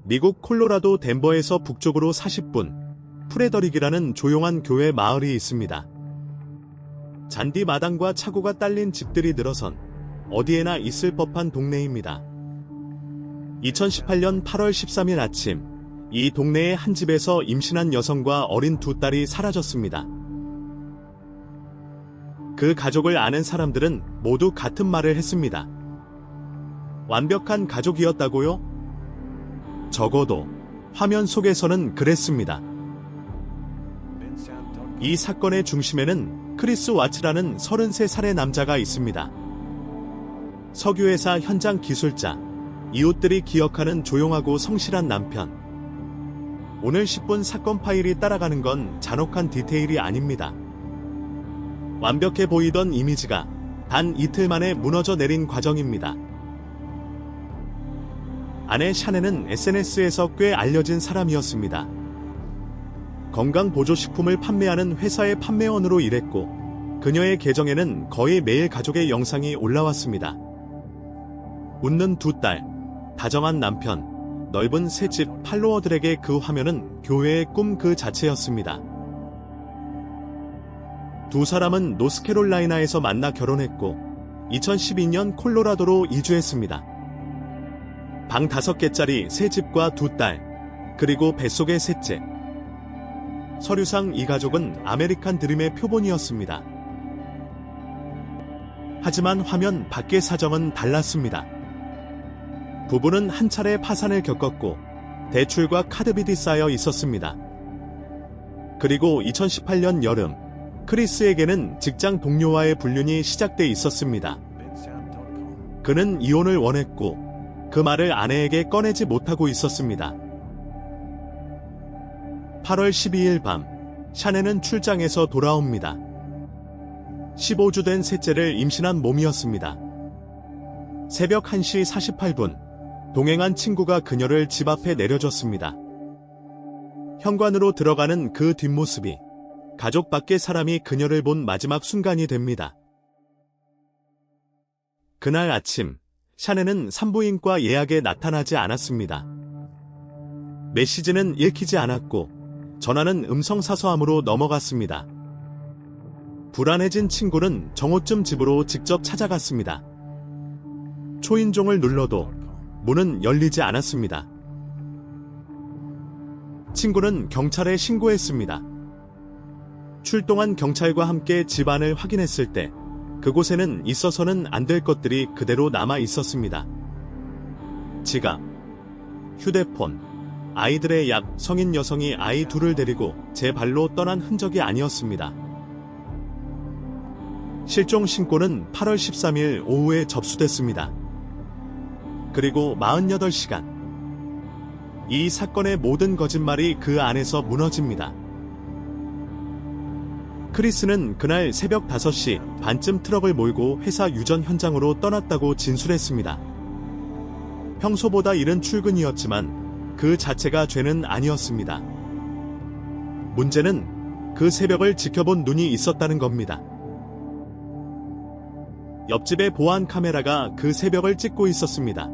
미국 콜로라도 덴버에서 북쪽으로 40분, 프레더릭이라는 조용한 교회 마을이 있습니다. 잔디 마당과 차고가 딸린 집들이 늘어선 어디에나 있을 법한 동네입니다. 2018년 8월 13일 아침, 이 동네의 한 집에서 임신한 여성과 어린 두 딸이 사라졌습니다. 그 가족을 아는 사람들은 모두 같은 말을 했습니다. 완벽한 가족이었다고요? 적어도 화면 속에서는 그랬습니다. 이 사건의 중심에는 크리스 와츠라는 33살의 남자가 있습니다. 석유회사 현장 기술자, 이웃들이 기억하는 조용하고 성실한 남편. 오늘 10분 사건 파일이 따라가는 건 잔혹한 디테일이 아닙니다. 완벽해 보이던 이미지가 단 이틀 만에 무너져 내린 과정입니다. 아내 샤네는 SNS에서 꽤 알려진 사람이었습니다. 건강보조식품을 판매하는 회사의 판매원으로 일했고, 그녀의 계정에는 거의 매일 가족의 영상이 올라왔습니다. 웃는 두 딸, 다정한 남편, 넓은 새집, 팔로워들에게 그 화면은 교회의 꿈 그 자체였습니다. 두 사람은 노스캐롤라이나에서 만나 결혼했고 2012년 콜로라도로 이주했습니다. 방 5개짜리 새 집과 두 딸, 그리고 뱃속의 셋째. 서류상 이 가족은 아메리칸 드림의 표본이었습니다. 하지만 화면 밖의 사정은 달랐습니다. 부부는 한 차례 파산을 겪었고 대출과 카드빚이 쌓여 있었습니다. 그리고 2018년 여름, 크리스에게는 직장 동료와의 불륜이 시작돼 있었습니다. 그는 이혼을 원했고 그 말을 아내에게 꺼내지 못하고 있었습니다. 8월 12일 밤, 샤네는 출장에서 돌아옵니다. 15주 된 셋째를 임신한 몸이었습니다. 새벽 1시 48분, 동행한 친구가 그녀를 집 앞에 내려줬습니다. 현관으로 들어가는 그 뒷모습이 가족 밖의 사람이 그녀를 본 마지막 순간이 됩니다. 그날 아침, 샤네는 산부인과 예약에 나타나지 않았습니다. 메시지는 읽히지 않았고 전화는 음성사서함으로 넘어갔습니다. 불안해진 친구는 정오쯤 집으로 직접 찾아갔습니다. 초인종을 눌러도 문은 열리지 않았습니다. 친구는 경찰에 신고했습니다. 출동한 경찰과 함께 집안을 확인했을 때 그곳에는 있어서는 안 될 것들이 그대로 남아 있었습니다. 지갑, 휴대폰, 아이들의 약, 성인 여성이 아이 둘을 데리고 제 발로 떠난 흔적이 아니었습니다. 실종 신고는 8월 13일 오후에 접수됐습니다. 그리고 48시간. 이 사건의 모든 거짓말이 그 안에서 무너집니다. 크리스는 그날 새벽 5시 반쯤 트럭을 몰고 회사 유전 현장으로 떠났다고 진술했습니다. 평소보다 이른 출근이었지만 그 자체가 죄는 아니었습니다. 문제는 그 새벽을 지켜본 눈이 있었다는 겁니다. 옆집의 보안 카메라가 그 새벽을 찍고 있었습니다.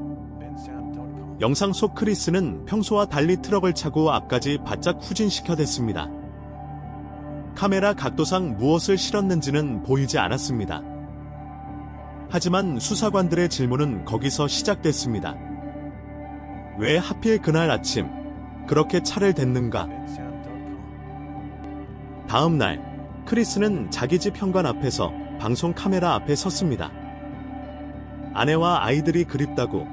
영상 속 크리스는 평소와 달리 트럭을 차고 앞까지 바짝 후진시켜댔습니다. 카메라 각도상 무엇을 실었는지는 보이지 않았습니다. 하지만 수사관들의 질문은 거기서 시작됐습니다. 왜 하필 그날 아침 그렇게 차를 댔는가? 다음 날, 크리스는 자기 집 현관 앞에서 방송 카메라 앞에 섰습니다. 아내와 아이들이 그립다고,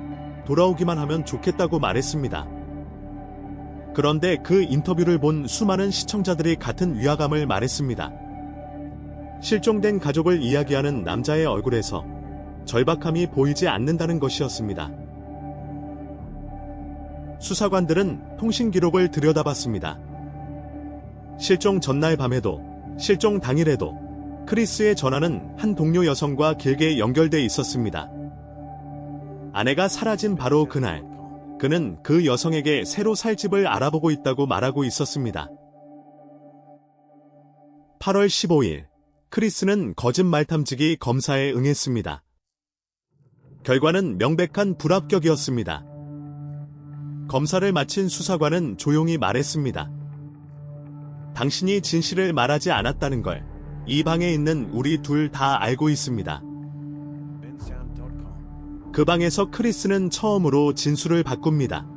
돌아오기만 하면 좋겠다고 말했습니다. 그런데 그 인터뷰를 본 수많은 시청자들이 같은 위화감을 말했습니다. 실종된 가족을 이야기하는 남자의 얼굴에서 절박함이 보이지 않는다는 것이었습니다. 수사관들은 통신 기록을 들여다봤습니다. 실종 전날 밤에도, 실종 당일에도 크리스의 전화는 한 동료 여성과 길게 연결돼 있었습니다. 아내가 사라진 바로 그날, 그는 그 여성에게 새로 살 집을 알아보고 있다고 말하고 있었습니다. 8월 15일, 크리스는 거짓말 탐지기 검사에 응했습니다. 결과는 명백한 불합격이었습니다. 검사를 마친 수사관은 조용히 말했습니다. 당신이 진실을 말하지 않았다는 걸 이 방에 있는 우리 둘 다 알고 있습니다. 그 방에서 크리스는 처음으로 진술을 바꿉니다.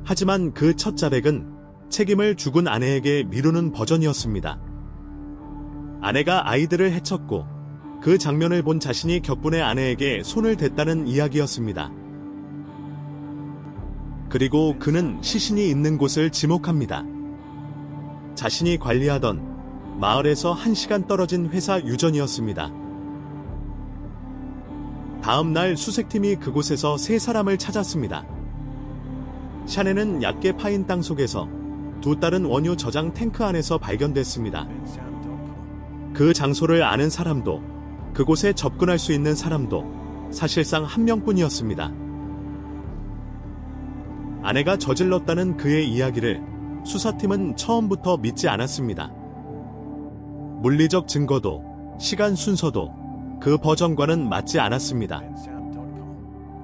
하지만 그 첫 자백은 책임을 죽은 아내에게 미루는 버전이었습니다. 아내가 아이들을 해쳤고 그 장면을 본 자신이 격분의 아내에게 손을 댔다는 이야기였습니다. 그리고 그는 시신이 있는 곳을 지목합니다. 자신이 관리하던 마을에서 1시간 떨어진 회사 유전이었습니다. 다음 날 수색팀이 그곳에서 3사람을 찾았습니다. 샤넬은 얕게 파인 땅 속에서 두 딸은 원유 저장 탱크 안에서 발견됐습니다. 그 장소를 아는 사람도 그곳에 접근할 수 있는 사람도 사실상 한 명뿐이었습니다. 아내가 저질렀다는 그의 이야기를 수사팀은 처음부터 믿지 않았습니다. 물리적 증거도 시간 순서도 그 버전과는 맞지 않았습니다.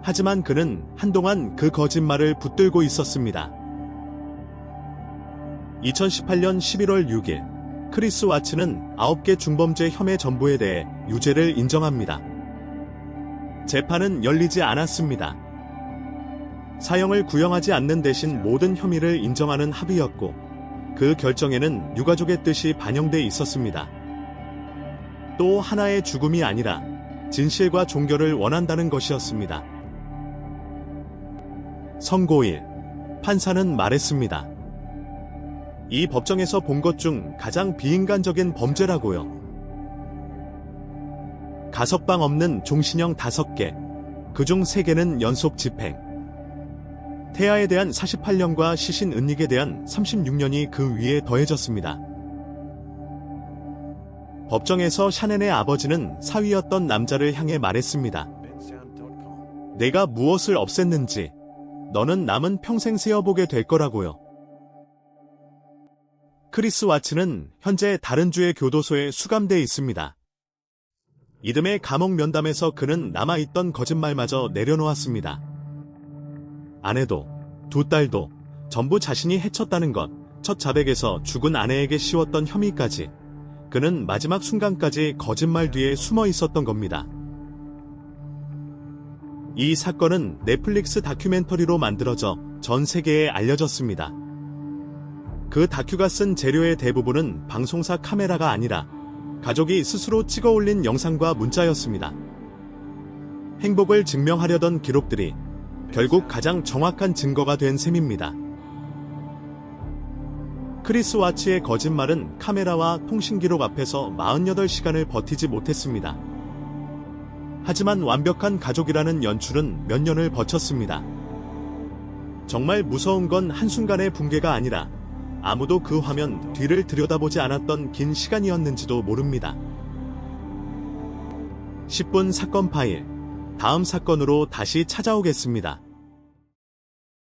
하지만 그는 한동안 그 거짓말을 붙들고 있었습니다. 2018년 11월 6일 크리스 와츠는 9개 중범죄 혐의 전부에 대해 유죄를 인정합니다. 재판은 열리지 않았습니다. 사형을 구형하지 않는 대신 모든 혐의를 인정하는 합의였고 그 결정에는 유가족의 뜻이 반영돼 있었습니다. 또 하나의 죽음이 아니라 진실과 종결을 원한다는 것이었습니다. 선고일, 판사는 말했습니다. 이 법정에서 본 것 중 가장 비인간적인 범죄라고요. 가석방 없는 종신형 5개, 그중 3개는 연속 집행. 태아에 대한 48년과 시신 은닉에 대한 36년이 그 위에 더해졌습니다. 법정에서 샤넬의 아버지는 사위였던 남자를 향해 말했습니다. 내가 무엇을 없앴는지 너는 남은 평생 세어보게 될 거라고요. 크리스 와츠는 현재 다른 주의 교도소에 수감돼 있습니다. 이듬해 감옥 면담에서 그는 남아있던 거짓말마저 내려놓았습니다. 아내도 두 딸도 전부 자신이 해쳤다는 것, 첫 자백에서 죽은 아내에게 씌웠던 혐의까지 그는 마지막 순간까지 거짓말 뒤에 숨어 있었던 겁니다. 이 사건은 넷플릭스 다큐멘터리로 만들어져 전 세계에 알려졌습니다. 그 다큐가 쓴 재료의 대부분은 방송사 카메라가 아니라 가족이 스스로 찍어 올린 영상과 문자였습니다. 행복을 증명하려던 기록들이 결국 가장 정확한 증거가 된 셈입니다. 크리스 와츠의 거짓말은 카메라와 통신기록 앞에서 48시간을 버티지 못했습니다. 하지만 완벽한 가족이라는 연출은 몇 년을 버텼습니다. 정말 무서운 건 한순간의 붕괴가 아니라 아무도 그 화면 뒤를 들여다보지 않았던 긴 시간이었는지도 모릅니다. 10분 사건 파일, 다음 사건으로 다시 찾아오겠습니다.